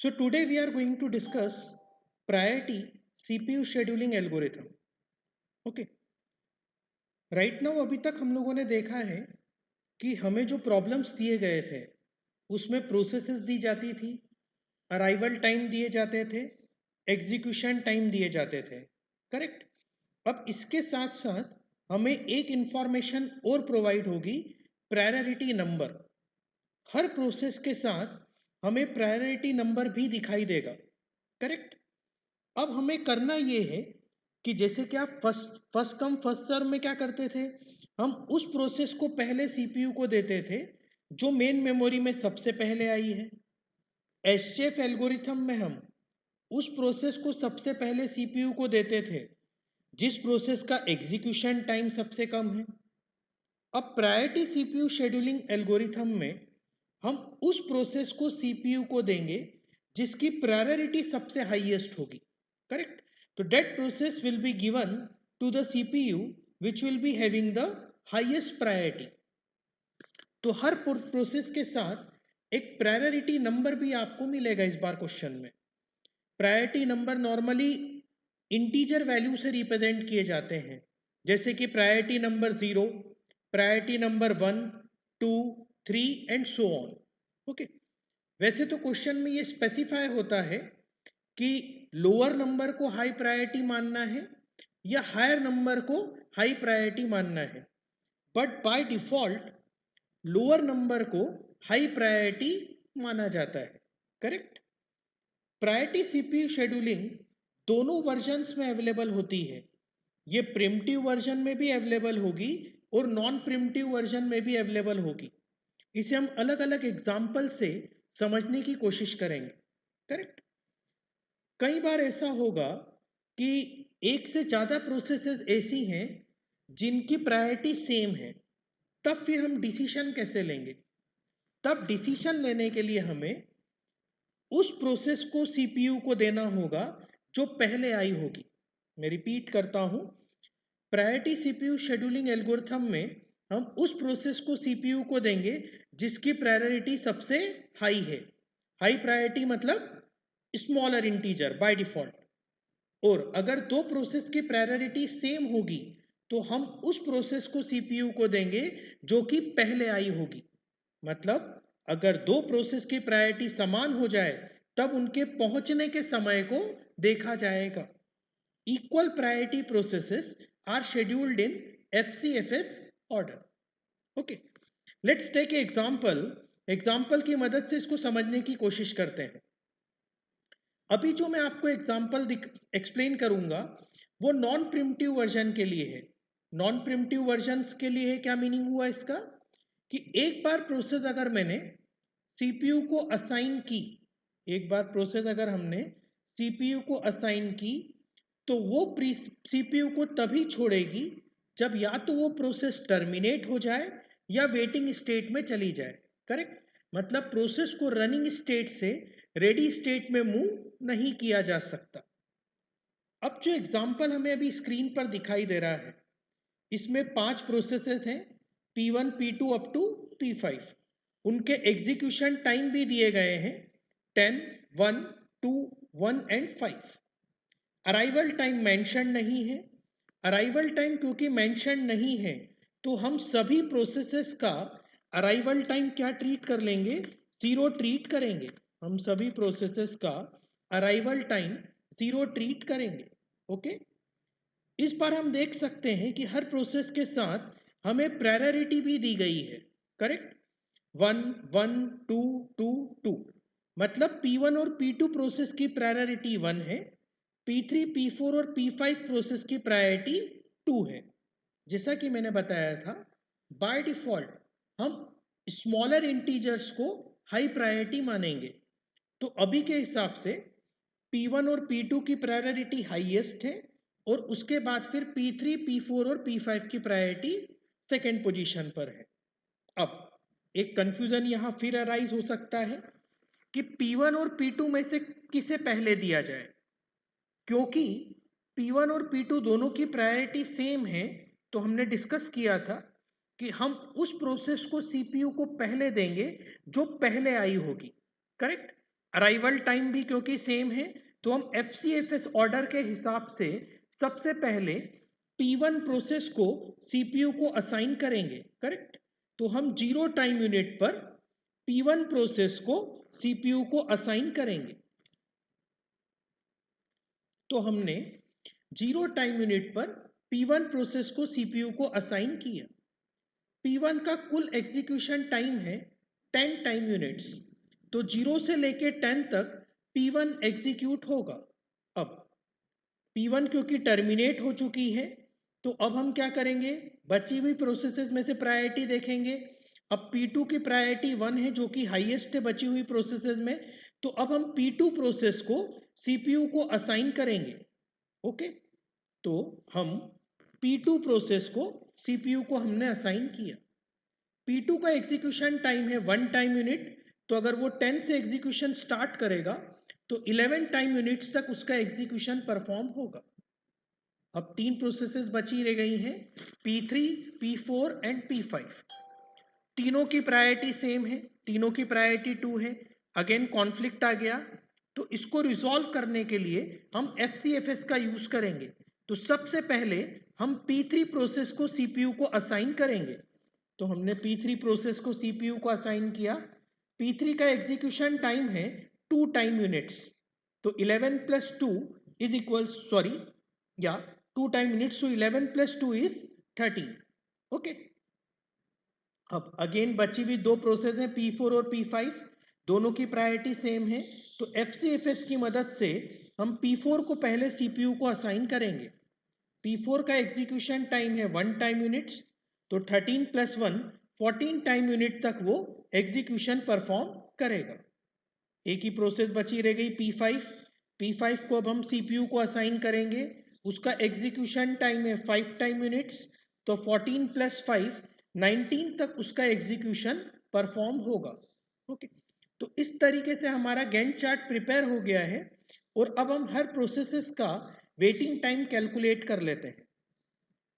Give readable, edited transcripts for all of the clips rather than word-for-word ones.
So today we are going to discuss priority CPU scheduling algorithm. Okay. Right now अभी तक हम लोगों ने देखा है कि हमें जो प्रॉब्लम्स दिए गए थे उसमें प्रोसेसेस दी जाती थी, अराइवल टाइम दिए जाते थे, एग्जीक्यूशन टाइम दिए जाते थे, करेक्ट। अब इसके साथ साथ हमें एक इंफॉर्मेशन और प्रोवाइड होगी, प्रायोरिटी नंबर। हर प्रोसेस के साथ हमें प्रायोरिटी नंबर भी दिखाई देगा, करेक्ट। अब हमें करना ये है कि जैसे कि आप फर्स्ट कम फर्स्ट सर्व में क्या करते थे, हम उस प्रोसेस को पहले सीपीयू को देते थे जो मेन मेमोरी में सबसे पहले आई है। एसजेएफ एल्गोरिथम में हम उस प्रोसेस को सबसे पहले सीपीयू को देते थे जिस प्रोसेस का एग्जीक्यूशन टाइम सबसे कम है। अब प्रायोरिटी सीपीयू शेड्यूलिंग एल्गोरिथम में हम उस प्रोसेस को सीपीयू को देंगे जिसकी प्रायोरिटी सबसे हाईएस्ट होगी, करेक्ट। तो that process will be given to the CPU which will be having the highest priority. तो हर प्रोसेस के साथ एक प्रायोरिटी नंबर भी आपको मिलेगा इस बार क्वेश्चन में। Priority number normally integer value से रिप्रेजेंट किए जाते हैं, जैसे कि priority number 0, priority number 1, 2, 3 and so on. Okay. वैसे तो क्वेश्चन में ये स्पेसिफाई होता है कि लोअर नंबर को हाई प्रायोरिटी मानना है या हायर नंबर को हाई प्रायोरिटी मानना है, but by default lower number को हाई प्रायोरिटी माना जाता है, करेक्ट। प्रायोरिटी सीपीयू शेड्यूलिंग दोनों वर्जन्स में अवेलेबल होती है। ये प्रिमिटिव वर्जन में भी अवेलेबल होगी और नॉन प्रिमिटिव वर्जन में भी अवेलेबल होगी। इसे हम अलग अलग एग्जाम्पल से समझने की कोशिश करेंगे, करेक्ट। कई बार ऐसा होगा कि एक से ज़्यादा प्रोसेसेस ऐसी हैं जिनकी प्रायोरिटी सेम है, तब फिर हम डिसीजन कैसे लेंगे? तब डिसीजन लेने के लिए हमें उस प्रोसेस को सीपीयू को देना होगा जो पहले आई होगी। मैं रिपीट करता हूं, प्रायोरिटी सीपीयू शेड्यूलिंग एल्गोरिथम में हम उस प्रोसेस को सीपीयू को देंगे जिसकी प्रायोरिटी सबसे हाई है। हाई प्रायोरिटी मतलब स्मॉलर इंटीजर बाय डिफॉल्ट। और अगर दो प्रोसेस की प्रायोरिटी सेम होगी तो हम उस प्रोसेस को सीपीयू को देंगे जो कि पहले आई होगी। मतलब अगर दो प्रोसेस की प्रायोरिटी समान हो जाए तब उनके पहुंचने के समय को देखा जाएगा। Equal priority processes are scheduled in FCFS order. Okay, let's take example की मदद से इसको समझने की कोशिश करते हैं। अभी जो मैं आपको एग्जाम्पल एक्सप्लेन करूंगा वो नॉन प्रिमिटिव वर्जन के लिए है। नॉन प्रिमिटिव वर्जन के लिए क्या मीनिंग हुआ इसका, कि एक बार प्रोसेस अगर मैंने सीपीयू को असाइन की, एक बार प्रोसेस अगर हमने सीपीयू को असाइन की तो वो सीपीयू को तभी छोड़ेगी जब या तो वो प्रोसेस टर्मिनेट हो जाए या वेटिंग स्टेट में चली जाए, करेक्ट। मतलब प्रोसेस को रनिंग स्टेट से रेडी स्टेट में मूव नहीं किया जा सकता। अब जो एग्जांपल हमें अभी स्क्रीन पर दिखाई दे रहा है इसमें 5 प्रोसेसेस हैं, P1, P2 up to P5। उनके एग्जीक्यूशन टाइम भी दिए गए हैं 10, 1, 2, 1 एंड 5। अराइवल टाइम मेंशन नहीं है। अराइवल टाइम क्योंकि मेंशन नहीं है तो हम सभी प्रोसेसेस का अराइवल टाइम क्या ट्रीट कर लेंगे, 0 ट्रीट करेंगे। हम सभी प्रोसेसेस का अराइवल टाइम 0 ट्रीट करेंगे। ओके। इस बार हम देख सकते हैं कि हर प्रोसेस के साथ हमें प्रायोरिटी भी दी गई है, करेक्ट। 1, 1, 2, 2, 2। मतलब P1 और P2 प्रोसेस की प्रायोरिटी 1 है, P3, P4 और P5 प्रोसेस की प्रायोरिटी 2 है। जैसा कि मैंने बताया था, बाय डिफॉल्ट हम स्मॉलर इंटीजर्स को हाई प्रायोरिटी मानेंगे। तो अभी के हिसाब से P1 और P2 की प्रायोरिटी हाईएस्ट है और उसके बाद फिर P3, P4 और P5 की प्रायोरिटी सेकेंड पोजीशन पर है। अब एक कंफ्यूजन यहां फिर अराइज हो सकता है कि P1 और P2 में से किसे पहले दिया जाए, क्योंकि P1 और P2 दोनों की प्रायोरिटी सेम है। तो हमने डिस्कस किया था कि हम उस प्रोसेस को सीपीयू को पहले देंगे जो पहले आई होगी, करेक्ट। अराइवल टाइम भी क्योंकि सेम है, तो हम FCFS ऑर्डर के हिसाब से सबसे पहले P1 प्रोसेस को CPU को असाइन करेंगे, करेक्ट। तो हम 0 टाइम यूनिट पर P1 प्रोसेस को CPU को असाइन करेंगे। तो हमने 0 टाइम यूनिट पर P1 प्रोसेस को CPU को असाइन किया। P1 का कुल एग्जीक्यूशन टाइम है 10 टाइम यूनिट्स, तो 0 से लेके 10 तक P1 एग्जीक्यूट होगा। अब P1 क्योंकि टर्मिनेट हो चुकी है, तो अब हम क्या करेंगे, बची हुई प्रोसेसेस में से प्रायोरिटी देखेंगे। अब P2 की प्रायोरिटी 1 है जो कि हाईएस्ट है बची हुई प्रोसेसेस में, तो अब हम P2 प्रोसेस को CPU को असाइन करेंगे। ओके, तो हम P2 प्रोसेस को CPU को हमने असाइन किया। P2 का एग्जीक्यूशन टाइम है 1 टाइम यूनिट, तो अगर वो 10 से एग्जीक्यूशन स्टार्ट करेगा तो 11 टाइम यूनिट्स तक उसका एग्जीक्यूशन परफॉर्म होगा। अब 3 प्रोसेसेस बची रह गई हैं, P3, P4 एंड P5। तीनों की प्रायोरिटी सेम है, तीनों की प्रायोरिटी 2 है। अगेन कॉन्फ्लिक्ट आ गया, तो इसको रिजॉल्व करने के लिए हम FCFS का यूज करेंगे। तो सबसे पहले हम P3 प्रोसेस को CPU को असाइन करेंगे। तो हमने P3 प्रोसेस को CPU को असाइन किया। P3 का एग्जीक्यूशन टाइम है 2 टाइम यूनिट्स, तो 11 प्लस 2 इज इक्वल, सॉरी या 2 टाइम यूनिट्स, तो 11 प्लस 2 इज 13। ओके, अब अगेन बची हुई 2 प्रोसेस हैं P4 और P5, दोनों की प्रायोरिटी सेम है। तो FCFS की मदद से हम P4 को पहले CPU को असाइन करेंगे। P4 का एग्जीक्यूशन टाइम है 1 टाइम यूनिट्स, तो 13 प्लस 1 14 टाइम यूनिट तक वो एग्जीक्यूशन परफॉर्म करेगा। एक ही प्रोसेस बची रह गई P5। P5 को अब हम CPU को असाइन करेंगे, उसका एग्जीक्यूशन टाइम है 5 टाइम यूनिट्स, तो 14 प्लस 5 19 तक उसका एग्जीक्यूशन परफॉर्म होगा। ओके, तो इस तरीके से हमारा गैंट चार्ट प्रिपेयर हो गया है, और अब हम हर प्रोसेसेस का वेटिंग टाइम कैलकुलेट कर लेते हैं।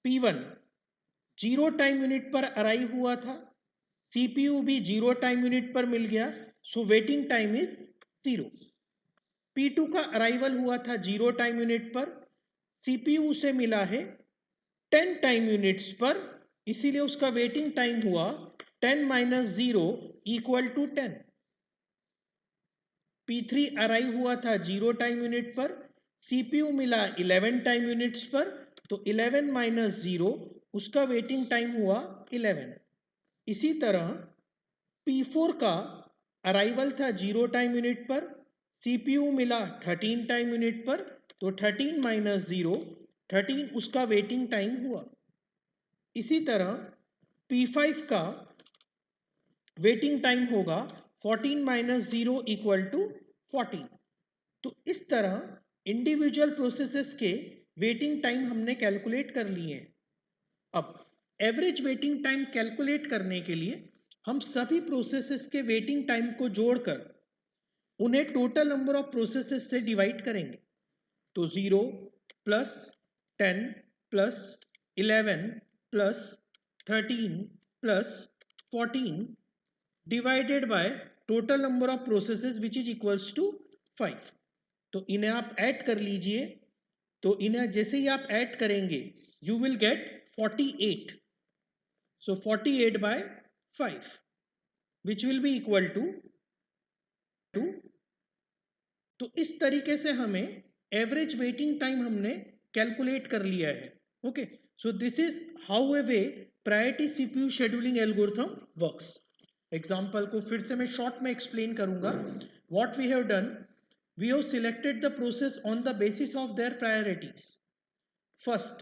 P1 0 टाइम यूनिट पर अराइव हुआ था, CPU भी 0 टाइम यूनिट पर मिल गया, so waiting time is 0। P2 का अराइवल हुआ था 0 टाइम यूनिट पर, CPU से मिला है 10 टाइम यूनिट्स पर, इसीलिए उसका वेटिंग टाइम हुआ 10 minus 0 equal to 10। P3 arrive हुआ था 0 टाइम यूनिट पर, CPU मिला 11 टाइम यूनिट्स पर, तो 11 माइनस 0 उसका वेटिंग टाइम हुआ 11। इसी तरह P4 का अराइवल था 0 टाइम यूनिट पर, CPU मिला 13 टाइम यूनिट पर, तो 13 माइनस 0 13 उसका वेटिंग टाइम हुआ। इसी तरह P5 का वेटिंग टाइम होगा 14 माइनस 0 इक्वल टू 14। तो इस तरह इंडिविजुअल प्रोसेसेस के वेटिंग टाइम हमने कैलकुलेट कर लिए हैं। अब एवरेज वेटिंग टाइम कैलकुलेट करने के लिए हम सभी प्रोसेसेस के वेटिंग टाइम को जोड़कर उन्हें टोटल नंबर ऑफ प्रोसेसेस से डिवाइड करेंगे। तो 0 plus 10 plus 11 plus 13 plus 14 divided by total number of processes which is equals to 5। तो इन्हें आप ऐड कर लीजिए, तो इन्हें जैसे ही आप ऐड करेंगे you will get 48। So 48 by 5 which will be equal to 2। तो इस तरीके से हमें एवरेज वेटिंग टाइम हमने कैलकुलेट कर लिया है। Okay, so this is how a way priority CPU scheduling algorithm works. Example को फिर से मैं शॉर्ट में एक्सप्लेन करूंगा। What we have done, we have selected the process on the basis of their priorities. First,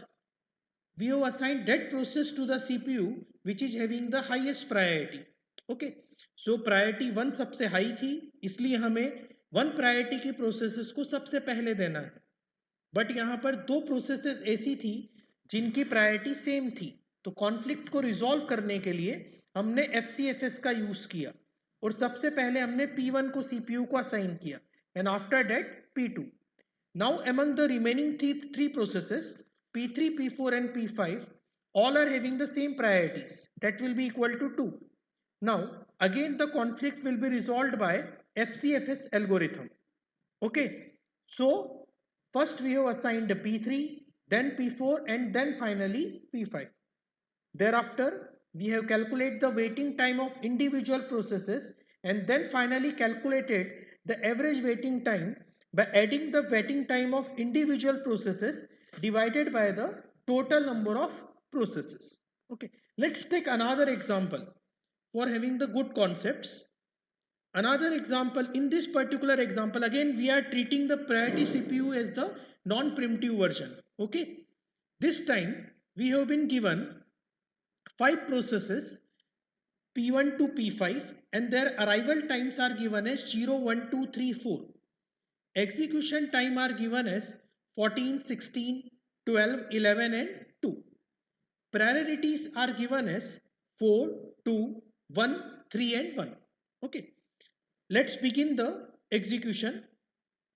we have assigned that process to the CPU which is having the highest priority. Okay, so priority 1 सबसे high थी, इसलिए हमें 1 priority की processes को सबसे पहले देना है। बट यहाँ पर 2 प्रोसेसेस ऐसी थी जिनकी प्रायोरिटी सेम थी, तो कॉन्फ्लिक्ट को रिजॉल्व करने के लिए हमने FCFS का यूज किया, और सबसे पहले हमने P1 को CPU को असाइन किया, and after that P2. Now among the remaining three processes, P3, P4 and P5, all are having the same priorities, that will be equal to 2. Now again the conflict will be resolved by FCFS algorithm. Okay, so first we have assigned P3, then P4, and then finally P5. Thereafter we have calculated the waiting time of individual processes and then finally calculated the average waiting time by adding the waiting time of individual processes divided by the total number of processes. Okay, let's take another example for having the good concepts. Another example, in this particular example, again we are treating the priority CPU as the non-primitive version. Okay, this time we have been given 5 processes P1 to P5 and their arrival times are given as 0, 1, 2, 3, 4. Execution time are given as 14, 16, 12, 11 and 2. Priorities are given as 4, 2, 1, 3 and 1. Okay. Let's begin the execution.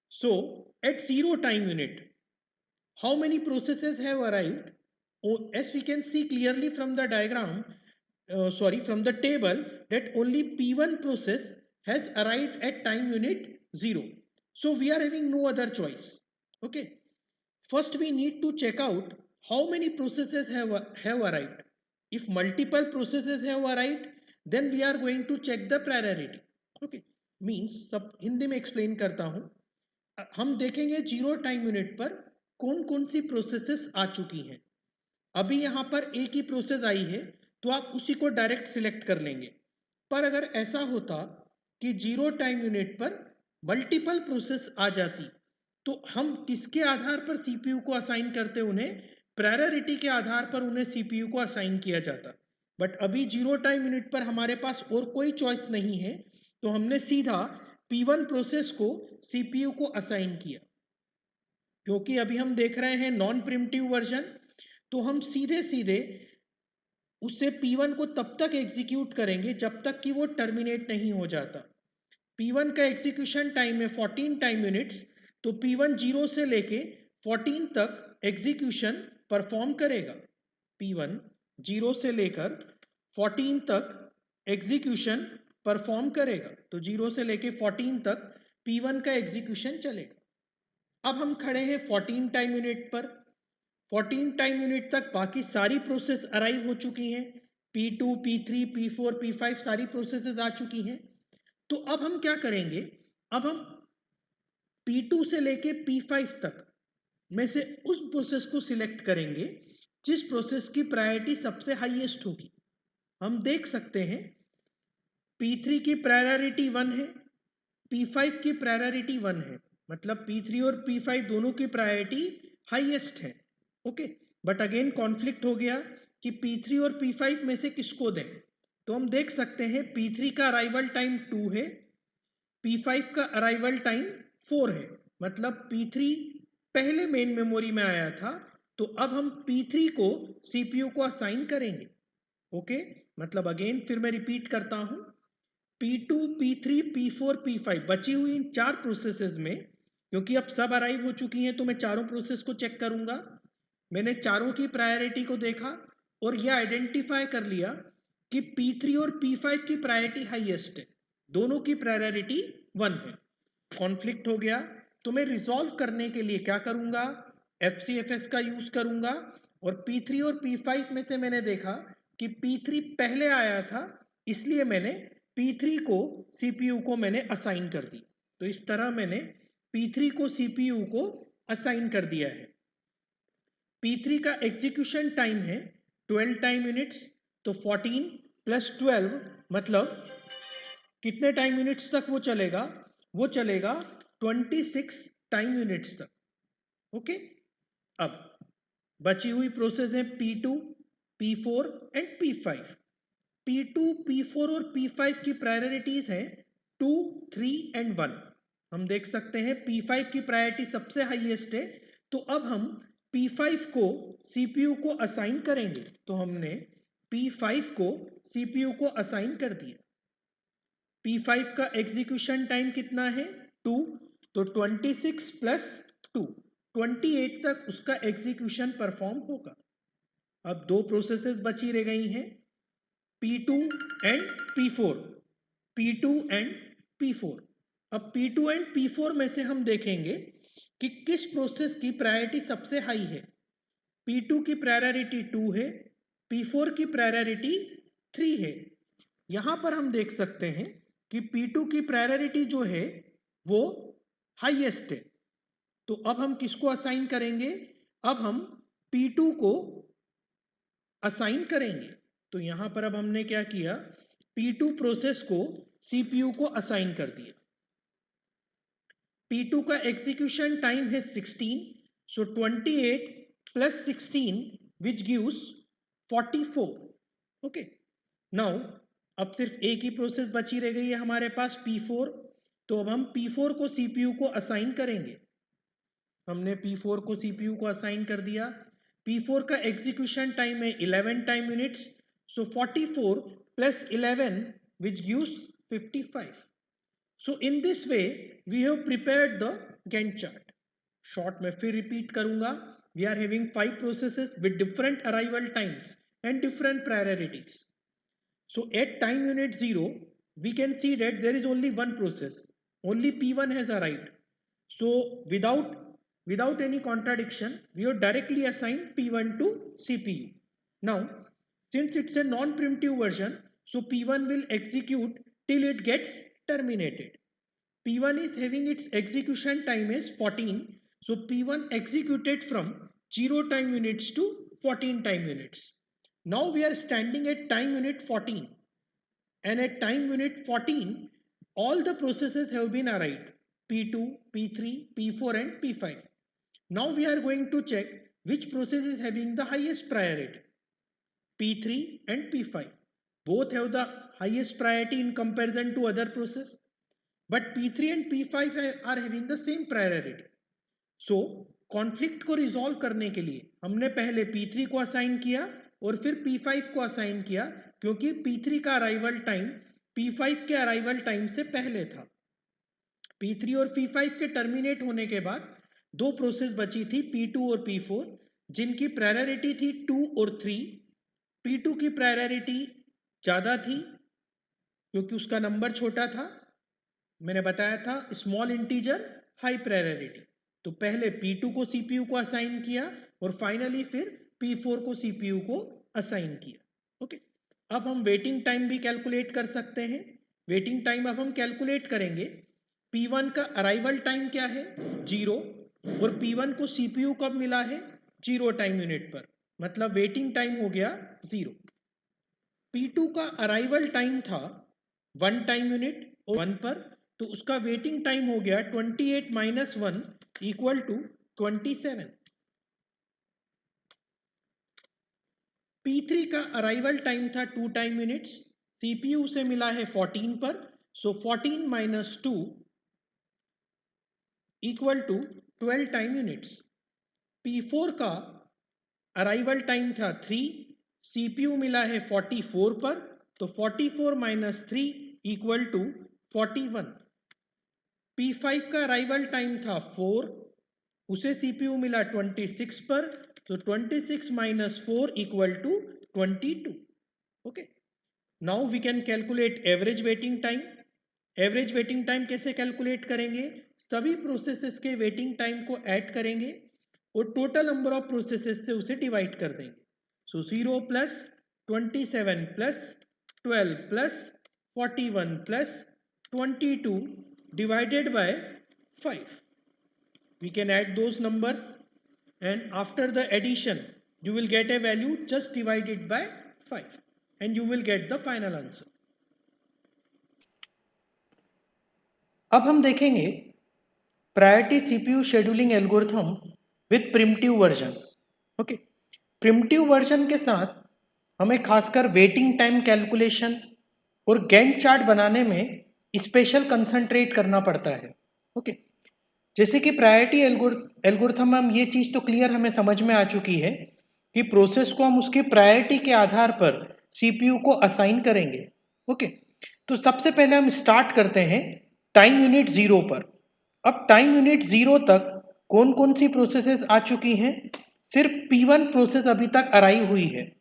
So at 0 time unit, how many processes have arrived? Oh, as we can see clearly from the diagram, from the table, that only P1 process has arrived at time unit 0. So we are having no other choice. Okay. First we need to check out how many processes have arrived. If multiple processes have arrived, then we are going to check the priority. Okay. Means सब हिंदी में explain करता हूँ. हम देखेंगे 0 time unit पर कौन कौन सी processes आ चुकी हैं. अभी यहाँ पर एक ही प्रोसेस आई है तो आप उसी को डायरेक्ट सिलेक्ट कर लेंगे. पर अगर ऐसा होता कि 0 टाइम यूनिट पर मल्टीपल प्रोसेस आ जाती तो हम किसके आधार पर सीपीयू को असाइन करते, उन्हें प्रायोरिटी के आधार पर उन्हें सीपीयू को असाइन किया जाता. बट अभी 0 टाइम यूनिट पर हमारे पास और कोई चॉइस नहीं है तो हमने सीधा P1 प्रोसेस को सीपीयू को असाइन किया. क्योंकि अभी हम देख रहे हैं नॉन प्रिमिटिव वर्जन, तो हम सीधे सीधे उससे P1 को तब तक एग्जीक्यूट करेंगे जब तक कि वो टर्मिनेट नहीं हो जाता. P1 का एग्जीक्यूशन टाइम है 14 टाइम यूनिट्स, तो P1 0 से लेके 14 तक एग्जीक्यूशन परफॉर्म करेगा. P1 0 से लेकर 14 तक एग्जीक्यूशन परफॉर्म करेगा. तो 0 से लेके 14 तक P1 का एग्जीक्यूशन चलेगा. अब हम खड़े हैं 14 टाइम यूनिट पर. 14 टाइम यूनिट तक बाकी सारी प्रोसेस अराइव हो चुकी हैं. P2, P3, P4, P5 सारी प्रोसेसेस आ चुकी हैं. तो अब हम क्या करेंगे, अब हम P2 से लेके P5 तक में से उस प्रोसेस को सिलेक्ट करेंगे जिस प्रोसेस की प्रायोरिटी सबसे हाईएस्ट होगी. हम देख सकते हैं P3 की प्रायोरिटी 1 है, P5 की प्रायोरिटी 1 है, मतलब P3 और P5 दोनों की प्रायोरिटी हाईएस्ट है. ओके, बट अगेन कॉन्फ्लिक्ट हो गया कि P3 और P5 में से किसको दें. तो हम देख सकते हैं P3 का अराइवल टाइम 2 है, P5 का अराइवल टाइम 4 है, मतलब P3 पहले मेन मेमोरी में आया था, तो अब हम P3 को CPU को असाइन करेंगे. ओके, मतलब अगेन फिर मैं रिपीट करता हूं, P2, P3, P4, P5 बची हुई इन 4 प्रोसेसेस में, क्योंकि अब सब अराइव हो चुकी हैं तो मैं चारों प्रोसेस को चेक करूंगा. मैंने चारों की प्रायोरिटी को देखा और यह आइडेंटिफाई कर लिया कि P3 और P5 की प्रायोरिटी हाईएस्ट है, दोनों की प्रायोरिटी 1 है. कॉन्फ्लिक्ट हो गया तो मैं रिजॉल्व करने के लिए क्या करूंगा, FCFS का यूज करूंगा. और P3 और P5 में से मैंने देखा कि P3 पहले आया था, इसलिए मैंने P3 को CPU को मैंने असाइन कर दी. तो इस तरह मैंने P3 को CPU को असाइन कर दिया है. P3 का एग्जीक्यूशन टाइम है 12 टाइम यूनिट्स, तो 14 प्लस 12 मतलब कितने टाइम यूनिट्स तक वो चलेगा, वो चलेगा 26 टाइम यूनिट्स तक. ओके, अब बची हुई प्रोसेस है P2, P4 and P5. P2, P4 और P5 की प्रायोरिटीज हैं 2, 3 एंड 1. हम देख सकते हैं P5 की प्रायोरिटी सबसे हाईएस्ट है, तो अब हम P5 को CPU को असाइन करेंगे. तो हमने P5 को CPU को असाइन कर दिया. P5 का एग्जीक्यूशन टाइम कितना है 2, तो 26 प्लस 2 28 तक उसका एग्जीक्यूशन परफॉर्म होगा. अब दो प्रोसेसेस बची रह गई हैं P2 and P4. P2 and P4 अब P2 एंड P4 में से हम देखेंगे कि किस प्रोसेस की प्रायोरिटी सबसे हाई है। P2 की प्रायोरिटी 2 है, P4 की प्रायोरिटी 3 है। यहां पर हम देख सकते हैं कि P2 की प्रायोरिटी जो है वो हाईएस्ट है। तो अब हम किसको असाइन करेंगे? अब हम P2 को असाइन करेंगे। तो यहां पर अब हमने क्या किया, P2 प्रोसेस को CPU को असाइन कर दिया। P2 का एग्जीक्यूशन टाइम है 16, सो 28 plus 16 which gives 44। Okay, now अब सिर्फ एक ही प्रोसेस बची रह गई है हमारे पास P4। तो अब हम P4 को CPU को असाइन करेंगे। हमने P4 को CPU को असाइन कर दिया। P4 का एग्जीक्यूशन टाइम है 11 time units, so 44 plus 11 which gives 55। So in this way we have prepared the Gantt chart. Short में फिर रिपीट करूंगा। We are having 5 processes with different arrival times and different priorities. So at time unit 0, we can see that there is only one process. Only P1 has arrived. So without any contradiction, we have directly assigned P1 to CPU. Now, since it's a non-preemptive version, so P1 will execute till it gets terminated. P1 is having its execution time as 14. So P1 executed from 0 time units to 14 time units. Now we are standing at time unit 14, and at time unit 14 all the processes have been arrived: P2, P3, P4 and P5. Now we are going to check which process is having the highest priority. P3 and P5 both have the highest priority in comparison to other process, but P3 and P5 are having the same priority. So conflict को resolve करने के लिए हमने पहले P3 को assign किया और फिर P5 को असाइन किया, क्योंकि P3 का अराइवल टाइम P5 के अराइवल टाइम से पहले था। P3 और P5 के टर्मिनेट होने के बाद दो प्रोसेस बची थी P2 और P4, जिनकी प्रायोरिटी थी 2 और 3। P2 की प्रायोरिटी ज़्यादा थी क्योंकि उसका नंबर छोटा था। मैंने बताया था स्मॉल इंटीजर हाई प्रायोरिटी। तो पहले P2 को CPU को असाइन किया और फाइनली फिर P4 को CPU को असाइन किया। ओके, अब हम वेटिंग टाइम भी कैलकुलेट कर सकते हैं। वेटिंग टाइम अब हम कैलकुलेट करेंगे। P1 का अराइवल टाइम क्या है? 0, और P1 को CPU कब मिला है? 0 टाइम यूनिट पर, मतलब वेटिंग टाइम हो गया 0। P2 का अराइवल टाइम था 1 टाइम यूनिट और 1 पर, तो उसका वेटिंग टाइम हो गया 28 माइनस 1 इक्वल टू 27। P3 का अराइवल टाइम था 2 टाइम यूनिट्स, CPU से मिला है 14 पर, so 14 minus 2 equal to 12 time units. P4 का अराइवल टाइम था 3, CPU मिला है 44 पर, तो 44 माइनस 3 इक्वल टू 41। P5 का अराइवल टाइम था 4, उसे CPU मिला 26 पर, तो 26 minus 4 equal to 22। Okay, now we can calculate average waiting time. Average waiting time कैसे कैलकुलेट करेंगे? सभी प्रोसेसेस के वेटिंग टाइम को ऐड करेंगे और टोटल नंबर ऑफ प्रोसेसेस से उसे डिवाइड कर देंगे। सो 0 plus 27 plus 12 plus 41 plus 22 divided by 5. We can add those numbers, and after the addition you will get a value, just divide it by 5 and you will get the final answer. अब हम देखेंगे priority CPU scheduling algorithm with primitive version. Okay, primitive version के साथ हमें खासकर waiting time calculation और Gantt chart बनाने में स्पेशल कंसंट्रेट करना पड़ता है। ओके, जैसे कि प्रायोरिटी एल्गोरिथम में हम ये चीज़ तो क्लियर हमें समझ में आ चुकी है कि प्रोसेस को हम उसकी प्रायोरिटी के आधार पर CPU को असाइन करेंगे। ओके, तो सबसे पहले हम स्टार्ट करते हैं टाइम यूनिट 0 पर। अब टाइम यूनिट 0 तक कौन कौन सी प्रोसेसेस आ चुकी हैं? सिर्फ P1 प्रोसेस अभी तक अराइव हुई है,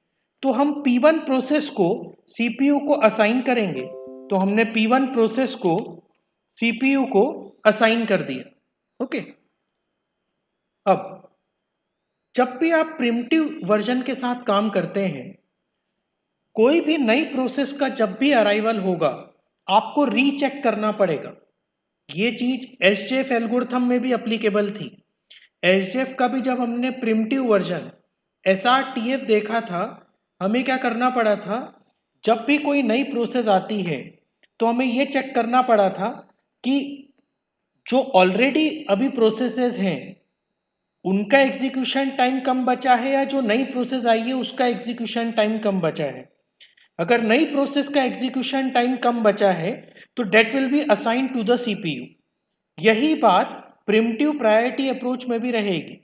तो हम P1 प्रोसेस को CPU को असाइन करेंगे। तो हमने P1 प्रोसेस को CPU को असाइन कर दिया। ओके, अब जब भी आप प्रिमिटिव वर्जन के साथ काम करते हैं, कोई भी नई प्रोसेस का जब भी अराइवल होगा आपको रीचेक करना पड़ेगा। ये चीज एसजेएफ एल्गोरिथम में भी एप्लीकेबल थी। एसजेएफ का भी जब हमने प्रिमिटिव वर्जन एसआरटीएफ देखा था, हमें क्या करना पड़ा था, जब भी कोई नई प्रोसेस आती है तो हमें ये चेक करना पड़ा था कि जो ऑलरेडी अभी प्रोसेसेस हैं उनका एग्जीक्यूशन टाइम कम बचा है या जो नई प्रोसेस आई है उसका एग्जीक्यूशन टाइम कम बचा है। अगर नई प्रोसेस का एग्जीक्यूशन टाइम कम बचा है तो that will be assigned to the CPU. यही बात प्रिमिटिव प्रायोरिटी अप्रोच में भी रहेगी।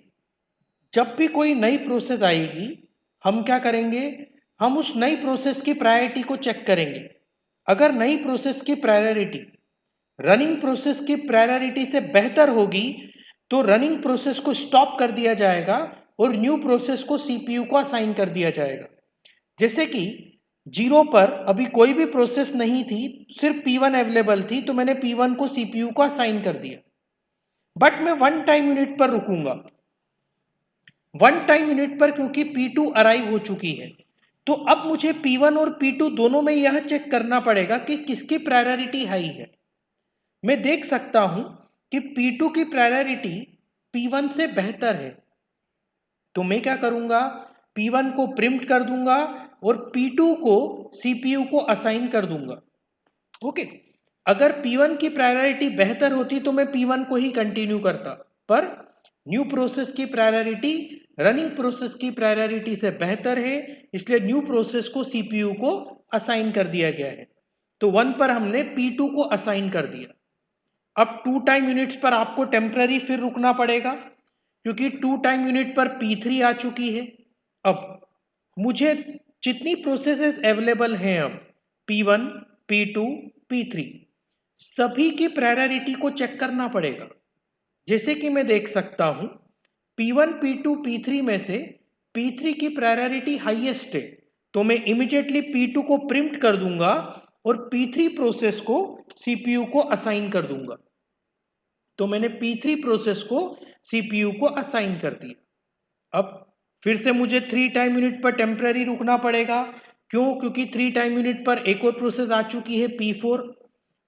जब भी कोई नई प्रोसेस आएगी हम क्या करेंगे, हम उस नई प्रोसेस की प्रायोरिटी को चेक करेंगे। अगर नई प्रोसेस की प्रायोरिटी रनिंग प्रोसेस की प्रायोरिटी से बेहतर होगी तो रनिंग प्रोसेस को स्टॉप कर दिया जाएगा और न्यू प्रोसेस को सीपीयू को असाइन कर दिया जाएगा। जैसे कि 0 पर अभी कोई भी प्रोसेस नहीं थी, सिर्फ P1 अवेलेबल थी, तो मैंने P1 को सीपीयू को असाइन कर दिया। बट मैं 1 टाइम यूनिट पर रुकूंगा। 1 टाइम यूनिट पर क्योंकि P2 अराइव हो चुकी है, तो अब मुझे P1 और P2 दोनों में यह चेक करना पड़ेगा कि किसकी प्रायोरिटी हाई है। मैं देख सकता हूं कि P2 की प्रायोरिटी P1 से बेहतर है, तो मैं क्या करूंगा, P1 को प्रिम्प्ट कर दूंगा और P2 को CPU को असाइन कर दूंगा। ओके, अगर P1 की प्रायोरिटी बेहतर होती तो मैं P1 को ही कंटिन्यू करता, पर न्यू प्रोसेस की प्रायोरिटी रनिंग प्रोसेस की प्रायोरिटी से बेहतर है, इसलिए न्यू प्रोसेस को CPU को असाइन कर दिया गया है। तो 1 पर हमने P2 को असाइन कर दिया। अब 2 टाइम यूनिट्स पर आपको टेम्पररी फिर रुकना पड़ेगा क्योंकि 2 टाइम यूनिट पर P3 आ चुकी है। अब मुझे जितनी प्रोसेसेस अवेलेबल हैं अब P1, P2, P3 सभी की प्रायोरिटी को चेक करना पड़ेगा। जैसे कि मैं देख सकता हूं P1, P2, P3 में से P3 की प्रायोरिटी हाईएस्ट है, तो मैं इमीडिएटली P2 को प्रिम्प्ट कर दूंगा और P3 प्रोसेस को CPU को असाइन कर दूंगा। तो मैंने P3 प्रोसेस को CPU को असाइन कर दिया। अब फिर से मुझे 3 टाइम यूनिट पर टेम्पररी रुकना पड़ेगा। क्यों? क्योंकि 3 टाइम यूनिट पर एक और प्रोसेस आ चुकी है P4,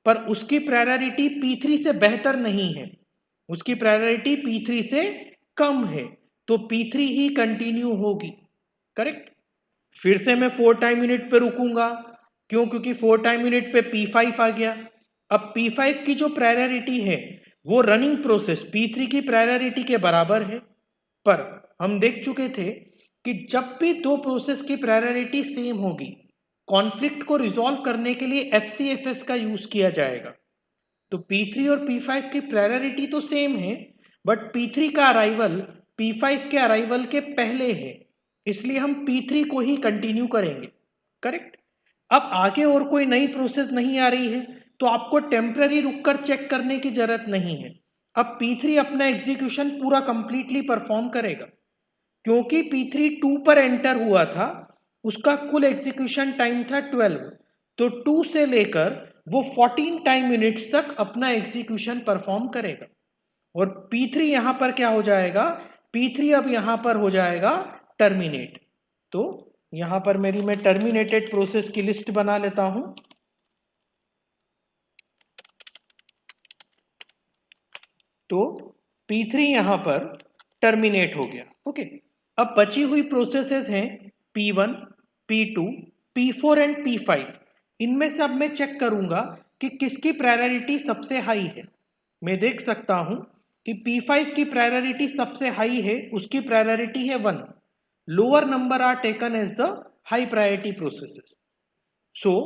पर उसकी प्रायोरिटी P3 से बेहतर नहीं है, उसकी प्रायोरिटी P3 से कम है, तो P3 ही कंटिन्यू होगी। करेक्ट। फिर से मैं 4 टाइम यूनिट पे रुकूंगा। क्यों? क्योंकि 4 टाइम यूनिट पे P5 आ गया। अब P5 की जो प्रायोरिटी है वो रनिंग प्रोसेस P3 की प्रायोरिटी के बराबर है, पर हम देख चुके थे कि जब भी दो प्रोसेस की प्रायोरिटी सेम होगी, कॉन्फ्लिक्ट को रिजॉल्व करने के लिए FCFS का यूज किया जाएगा। तो P3 और P5 की प्रायोरिटी तो सेम है, बट P3 का अराइवल P5 के अराइवल के पहले है, इसलिए हम P3 को ही कंटिन्यू करेंगे। करेक्ट। अब आगे और कोई नई प्रोसेस नहीं आ रही है तो आपको टेम्पररी रुककर चेक करने की जरूरत नहीं है। अब P3 अपना एग्जीक्यूशन पूरा कंप्लीटली परफॉर्म करेगा। क्योंकि P3 2 पर एंटर हुआ था, उसका कुल एग्जीक्यूशन टाइम था 12, तो 2 से लेकर वो 14 टाइम यूनिट्स तक अपना एग्जीक्यूशन परफॉर्म करेगा। और P3 यहां पर क्या हो जाएगा, P3 अब यहां पर हो जाएगा टर्मिनेट। तो यहां पर मैं टर्मिनेटेड प्रोसेस की लिस्ट बना लेता हूं। तो P3 यहां पर टर्मिनेट हो गया। ओके, अब बची हुई प्रोसेसेस हैं P1, P2, P4 and P5। इनमें से अब मैं चेक करूंगा कि किसकी प्रायोरिटी सबसे हाई है। मैं देख सकता हूं कि P5 की प्रायोरिटी सबसे हाई है, उसकी प्रायोरिटी है 1। Lower number are taken as the high priority processes. So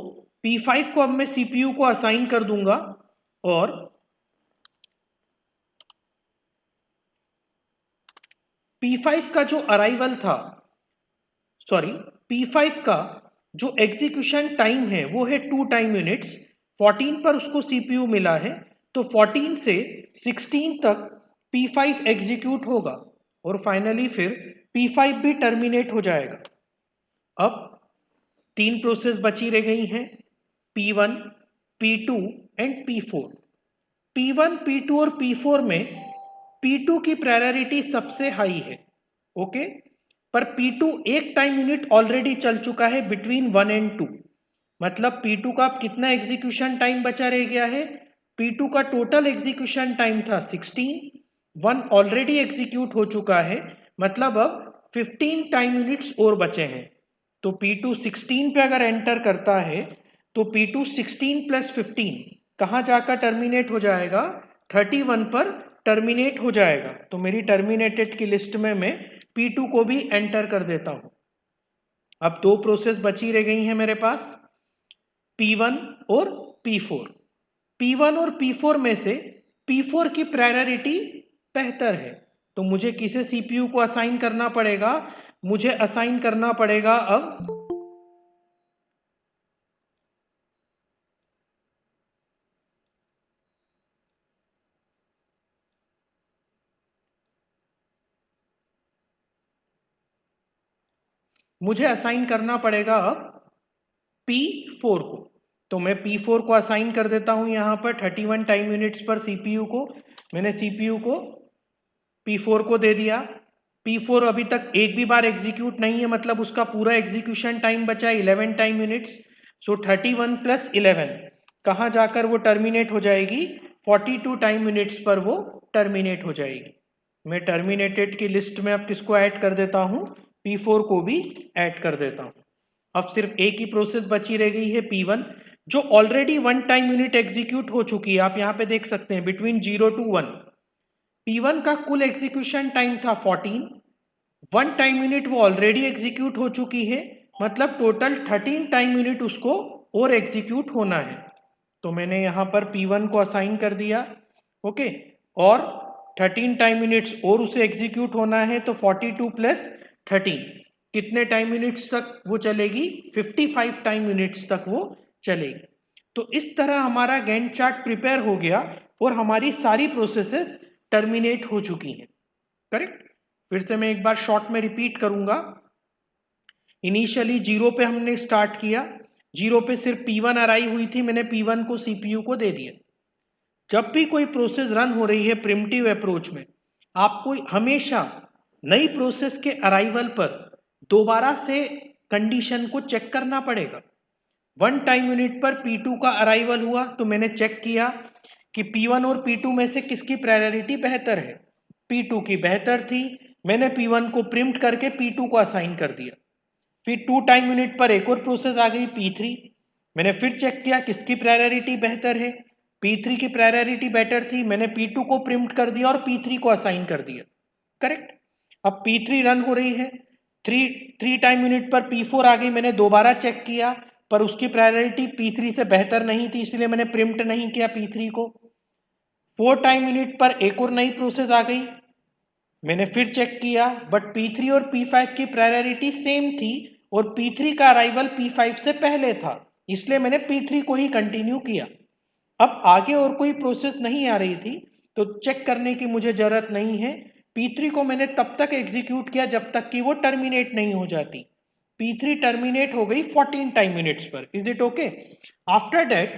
P5 को अब मैं CPU को असाइन कर दूंगा और P5 का जो अराइवल था, सॉरी, P5 का जो एग्जीक्यूशन टाइम है वो है 2 टाइम यूनिट्स। 14 पर उसको CPU मिला है, तो 14 से 16 तक P5 एग्जीक्यूट होगा और फाइनली फिर P5 भी टर्मिनेट हो जाएगा। अब 3 प्रोसेस बची रह गई हैं, P1, P2 and P4। P1, P2 और P4 में P2 की प्रायोरिटी सबसे हाई है, ओके। पर P2 एक टाइम यूनिट ऑलरेडी चल चुका है बिटवीन 1 एंड 2, मतलब P2 का अब कितना एग्जीक्यूशन टाइम बचा रह गया है? P2 का टोटल एग्जीक्यूशन टाइम था 16, 1 ऑलरेडी एग्जीक्यूट हो चुका है, मतलब अब 15 टाइम यूनिट्स और बचे हैं। तो P2 16 पे अगर एंटर करता है तो P2 16 प्लस 15 कहाँ जाकर टर्मिनेट हो जाएगा? 31 पर टर्मिनेट हो जाएगा। तो मेरी टर्मिनेटेड की लिस्ट में मैं P2 को भी एंटर कर देता हूं। अब दो प्रोसेस बची रह गई हैं मेरे पास, P1 और P4। P1 और P4 में से P4 की प्रायोरिटी बेहतर है, तो मुझे किसे CPU को असाइन करना पड़ेगा? मुझे असाइन करना पड़ेगा अब अब P4 को। तो मैं P4 को असाइन कर देता हूं यहां पर 31 टाइम यूनिट्स पर CPU को। मैंने CPU को P4 को दे दिया। P4 अभी तक एक भी बार एग्जीक्यूट नहीं है, मतलब उसका पूरा एग्जीक्यूशन टाइम बचा 11 टाइम यूनिट्स। सो 31 प्लस 11 कहाँ जाकर वो टर्मिनेट हो जाएगी? 42 टाइम यूनिट्स पर वो टर्मिनेट हो जाएगी। मैं टर्मिनेटेड की लिस्ट में अब किसको ऐड कर देता हूं? P4 को भी ऐड कर देता हूं। अब सिर्फ एक ही प्रोसेस बची रह गई है P1, जो ऑलरेडी 1 टाइम यूनिट एग्जीक्यूट हो चुकी है। आप यहां पे देख सकते हैं बिटवीन 0 to 1 P1 का कुल एग्जीक्यूशन टाइम था 14, 1 टाइम यूनिट वो ऑलरेडी एग्जीक्यूट हो चुकी है, मतलब टोटल 13 टाइम यूनिट उसको और एग्जीक्यूट होना है। तो मैंने यहां पर P1 को असाइन कर दिया, ओके। और 13 टाइम यूनिट्स और उसे एग्जीक्यूट होना है, तो 42 प्लस 13 कितने टाइम यूनिट्स तक वो चलेगी? 55 टाइम यूनिट्स तक वो चलेगी। तो इस तरह हमारा गैंट चार्ट प्रिपेयर हो गया और हमारी सारी प्रोसेसेस टर्मिनेट हो चुकी हैं, करेक्ट। फिर से मैं एक बार शॉर्ट में रिपीट करूंगा। इनिशियली 0 पे हमने स्टार्ट किया, 0 पे सिर्फ P1 अराइव हुई थी, मैंने P1 को CPU को दे दिया। जब भी कोई प्रोसेस रन हो रही है प्रिमिटिव अप्रोच में, आपको हमेशा नई प्रोसेस के अराइवल पर दोबारा से कंडीशन को चेक करना पड़ेगा। 1 टाइम यूनिट पर P2 का अराइवल हुआ, तो मैंने चेक किया कि P1 और P2 में से किसकी प्रायोरिटी बेहतर है। P2 की बेहतर थी, मैंने P1 को प्रिम्प्ट करके P2 को असाइन कर दिया। फिर 2 टाइम यूनिट पर एक और प्रोसेस आ गई P3, मैंने फिर चेक किया किसकी प्रायोरिटी बेहतर है। P3 की प्रायोरिटी बेटर थी, मैंने P2 को प्रिम्प्ट कर दिया और P3 को असाइन कर दिया, करेक्ट। अब P3 रन हो रही है, 3 टाइम यूनिट पर P4 आ गई, मैंने दोबारा चेक किया पर उसकी प्रायोरिटी P3 से बेहतर नहीं थी, इसलिए मैंने प्रिम्प्ट नहीं किया P3 को। 4 टाइम यूनिट पर एक और नई प्रोसेस आ गई, मैंने फिर चेक किया, बट P3 और P5 की प्रायोरिटी सेम थी और P3 का अराइवल P5 से पहले था, इसलिए मैंने P3 को ही कंटिन्यू किया। अब आगे और कोई प्रोसेस नहीं आ रही थी, तो चेक करने की मुझे जरूरत नहीं है। P3 को मैंने तब तक एग्जीक्यूट किया जब तक कि वो टर्मिनेट नहीं हो जाती। P3 टर्मिनेट हो गई 14 टाइम यूनिट्स पर। Is it okay? After that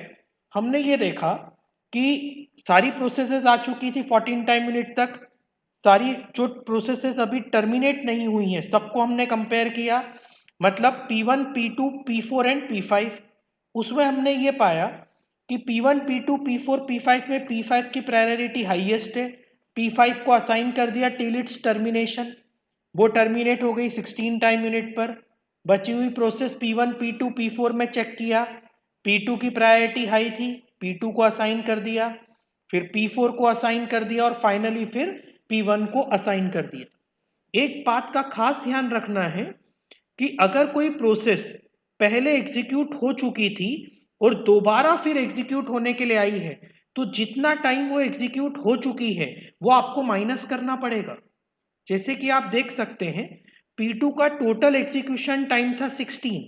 हमने ये देखा कि सारी प्रोसेसेस आ चुकी थी 14 टाइम यूनिट तक। सारी जो प्रोसेसेस अभी टर्मिनेट नहीं हुई हैं सबको हमने कंपेयर किया, मतलब P1, P2, P4 and P5। उसमें हमने ये पाया कि P1, P2, P4, P5 में P5 की प्रायोरिटी हाईएस्ट है। P5 को असाइन कर दिया टिल इट्स टर्मिनेशन, वो टर्मिनेट हो गई 16 टाइम यूनिट पर। बची हुई प्रोसेस P1, P2, P4 में चेक किया, P2 की प्रायोरिटी हाई थी, P2 को असाइन कर दिया, फिर P4 को असाइन कर दिया और फाइनली फिर P1 को असाइन कर दिया। एक बात का खास ध्यान रखना है कि अगर कोई प्रोसेस पहले एग्जीक्यूट हो चुकी थी और दोबारा फिर एग्जीक्यूट होने के लिए आई है, तो जितना टाइम वो एग्जीक्यूट हो चुकी है वो आपको माइनस करना पड़ेगा। जैसे कि आप देख सकते हैं P2 का टोटल एग्जीक्यूशन टाइम था 16,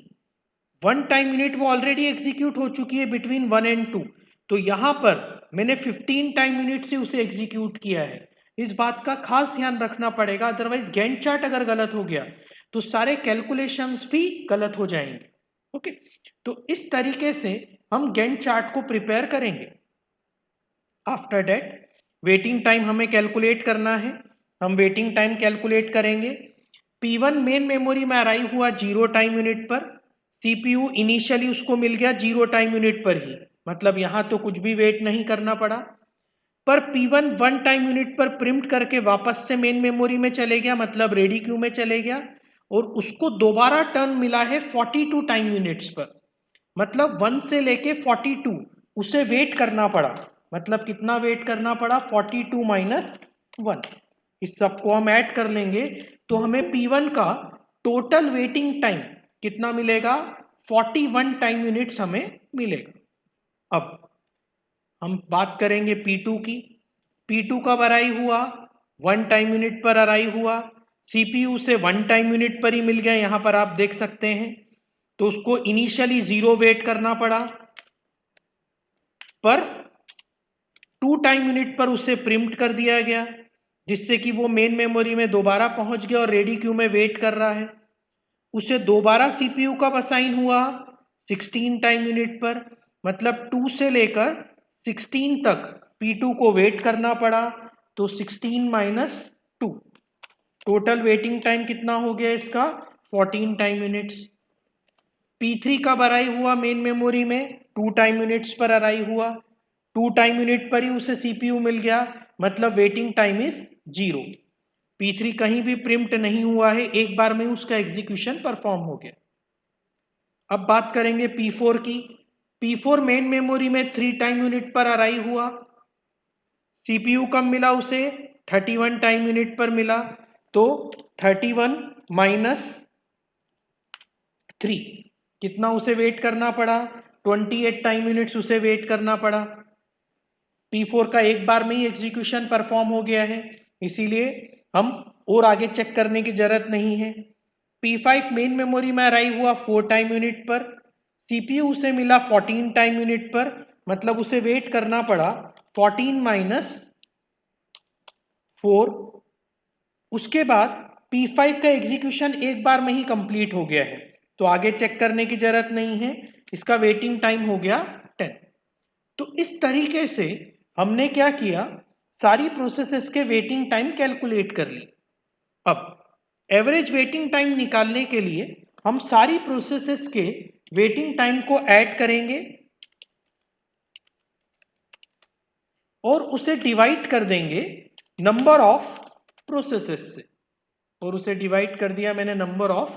1 टाइम यूनिट वो ऑलरेडी एग्जीक्यूट हो चुकी है बिटवीन 1 एंड 2, तो यहां पर मैंने 15 टाइम यूनिट से उसे एग्जीक्यूट किया है। इस बात का खास ध्यान रखना पड़ेगा, अदरवाइज गैंट चार्ट अगर गलत हो गया तो सारे कैलकुलेशंस भी गलत हो जाएंगे, ओके। तो इस तरीके से हम गैंट चार्ट को प्रिपेयर करेंगे। आफ्टर दैट वेटिंग टाइम हमें कैलकुलेट करना है, हम वेटिंग टाइम कैलकुलेट करेंगे। P1 मेन मेमोरी में अराइव हुआ 0 टाइम यूनिट पर, CPU इनिशियली उसको मिल गया 0 टाइम यूनिट पर ही, मतलब यहाँ तो कुछ भी वेट नहीं करना पड़ा। पर P1 1 टाइम यूनिट पर प्रिंट करके वापस से मेन मेमोरी में चले गया, मतलब रेडी क्यू में चले गया, और उसको दोबारा टर्न मिला है 42 टाइम यूनिट्स पर, मतलब 1 से लेके 42 उसे वेट करना पड़ा। मतलब कितना वेट करना पड़ा? 42 माइनस 1। इस सबको हम ऐड कर लेंगे तो हमें P1 का टोटल वेटिंग टाइम कितना मिलेगा? 41 टाइम यूनिट्स हमें मिलेगा। अब हम बात करेंगे P2 की। P2 कब अराइव हुआ? 1 टाइम यूनिट पर अराइव हुआ। CPU से 1 टाइम यूनिट पर ही मिल गया, यहाँ पर आप देख सकते हैं। तो उसको इनिशियली 0 वेट करना पड़ा, पर 2 टाइम यूनिट पर उसे प्रिम्प्ट कर दिया गया, जिससे कि वो मेन मेमोरी में दोबारा पहुंच गया और रेडी क्यू में वेट कर रहा है। उसे दोबारा CPU कब असाइन हुआ? 16 टाइम यूनिट पर, मतलब 2 से लेकर 16 तक P2 को वेट करना पड़ा। तो 16 माइनस 2, टोटल वेटिंग टाइम कितना हो गया इसका? 14 टाइम यूनिट्स। P3 कब अराइव हुआ मेन मेमोरी में? 2 टाइम यूनिट्स पर अराइव हुआ। 2 टाइम यूनिट पर ही उसे CPU मिल गया, मतलब वेटिंग टाइम इज 0। P3 कहीं भी प्रिम्प्ट नहीं हुआ है, एक बार में उसका एग्जीक्यूशन परफॉर्म हो गया। अब बात करेंगे P4 की। P4 मेन मेमोरी में 3 टाइम यूनिट पर अराइव हुआ। CPU कब मिला उसे? 31 टाइम यूनिट पर मिला। तो 31 माइनस 3, कितना उसे वेट करना पड़ा? 28 टाइम यूनिट्स उसे वेट करना पड़ा। P4 का एक बार में ही एग्जीक्यूशन परफॉर्म हो गया है, इसीलिए हम और आगे चेक करने की जरूरत नहीं है। P5 मेन मेमोरी में अराइव हुआ 4 टाइम यूनिट पर। CPU उसे मिला 14 टाइम यूनिट पर, मतलब उसे वेट करना पड़ा 14 माइनस 4। उसके बाद P5 का एग्जीक्यूशन एक बार में ही कंप्लीट हो गया है, तो आगे चेक करने की जरूरत नहीं है, इसका वेटिंग टाइम हो गया 10। तो इस तरीके से हमने क्या किया? सारी प्रोसेसेस के वेटिंग टाइम कैलकुलेट कर ली। अब एवरेज वेटिंग टाइम निकालने के लिए हम सारी प्रोसेसेस के वेटिंग टाइम को ऐड करेंगे और उसे डिवाइड कर देंगे नंबर ऑफ प्रोसेसेस से, और उसे डिवाइड कर दिया मैंने नंबर ऑफ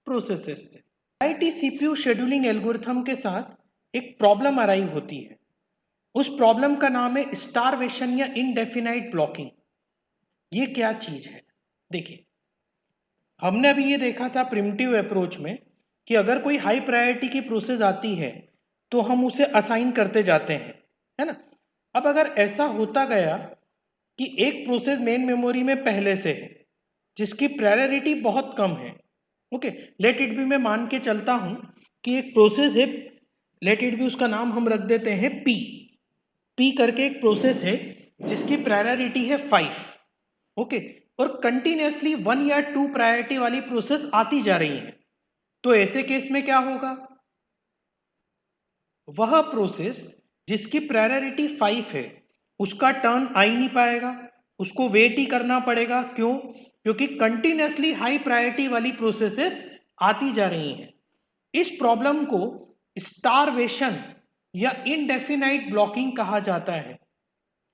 प्रोसेसेस से। आईटी सीपीयू शेड्यूलिंग एल्गोरिथम के साथ एक प्रॉब्लम अराइव होती है। उस प्रॉब्लम का नाम है स्टारवेशन या इनडेफिनाइट ब्लॉकिंग। ये क्या चीज है? देखिए, हमने अभी ये देखा था प्रिमिटिव अप्रोच में कि अगर कोई हाई प्रायोरिटी की प्रोसेस आती है तो हम उसे असाइन करते जाते हैं, है ना। अब अगर ऐसा होता गया कि एक प्रोसेस मेन मेमोरी में पहले से है जिसकी प्रायोरिटी बहुत कम है, ओके, लेट इट बी, मैं मान के चलता हूं कि एक प्रोसेस है, लेट इट बी, उसका नाम हम रख देते हैं पी करके एक प्रोसेस है जिसकी प्रायोरिटी है 5, ओके, और कंटिन्यूसली 1 या 2 प्रायोरिटी वाली प्रोसेस आती जा रही है। तो ऐसे केस में क्या होगा? वह प्रोसेस जिसकी प्रायोरिटी 5 है उसका टर्न आ ही नहीं पाएगा, उसको वेट ही करना पड़ेगा। क्यों? क्योंकि कंटिन्यूसली हाई प्रायोरिटी वाली प्रोसेसेस आती जा रही हैं। इस प्रॉब्लम को स्टारवेशन या इनडेफिनाइट ब्लॉकिंग कहा जाता है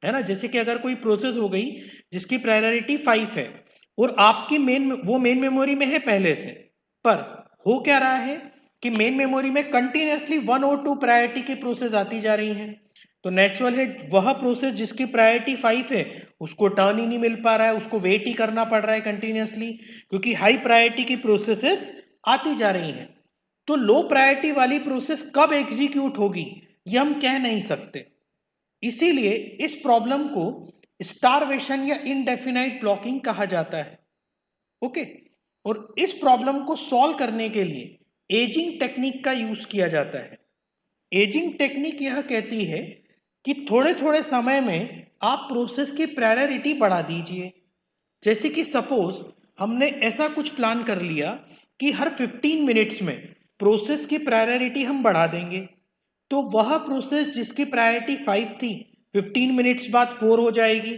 ना। जैसे कि अगर कोई प्रोसेस हो गई जिसकी प्रायोरिटी 5 है और आपकी मेन मेमोरी में है पहले से, पर हो क्या रहा है कि मेन मेमोरी में कंटिन्यूसली 1 और 2 प्रायोरिटी की प्रोसेस आती जा रही हैं, तो नेचुरल है वह प्रोसेस जिसकी प्रायोरिटी 5 है उसको टर्न ही नहीं मिल पा रहा है, उसको वेट ही करना पड़ रहा है कंटिन्यूसली, क्योंकि हाई प्रायोरिटी की प्रोसेसेस आती जा रही हैं। तो लो प्रायोरिटी वाली प्रोसेस कब एग्जीक्यूट होगी ये हम कह नहीं सकते, इसीलिए इस प्रॉब्लम को स्टारवेशन या इनडेफिनाइट ब्लॉकिंग कहा जाता है, ओके। और इस प्रॉब्लम को सॉल्व करने के लिए एजिंग टेक्निक का यूज किया जाता है। एजिंग टेक्निक यह कहती है कि थोड़े थोड़े समय में आप प्रोसेस की प्रायोरिटी बढ़ा दीजिए। जैसे कि सपोज हमने ऐसा कुछ प्लान कर लिया कि हर 15 मिनट्स में प्रोसेस की प्रायोरिटी हम बढ़ा देंगे, तो वह प्रोसेस जिसकी प्रायोरिटी 5 थी 15 मिनट्स बाद 4 हो जाएगी,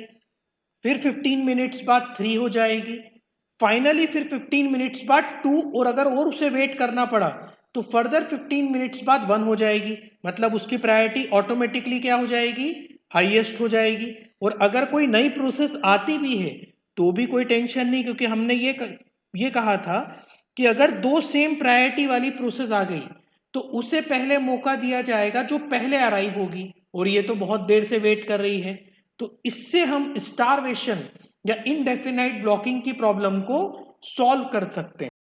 फिर 15 मिनट्स बाद 3 हो जाएगी, फाइनली फिर 15 मिनट्स बाद 2, और अगर और उसे वेट करना पड़ा तो फर्दर 15 मिनट्स बाद 1 हो जाएगी। मतलब उसकी प्रायोरिटी ऑटोमेटिकली क्या हो जाएगी, हाईएस्ट हो जाएगी। और अगर कोई नई प्रोसेस आती भी है तो भी कोई टेंशन नहीं, क्योंकि हमने ये कहा था कि अगर दो सेम प्रायोरिटी वाली प्रोसेस आ गई तो उसे पहले मौका दिया जाएगा जो पहले अराइव होगी, और ये तो बहुत देर से वेट कर रही है। तो इससे हम स्टारवेशन या इनडेफिनाइट ब्लॉकिंग की प्रॉब्लम को सॉल्व कर सकते हैं।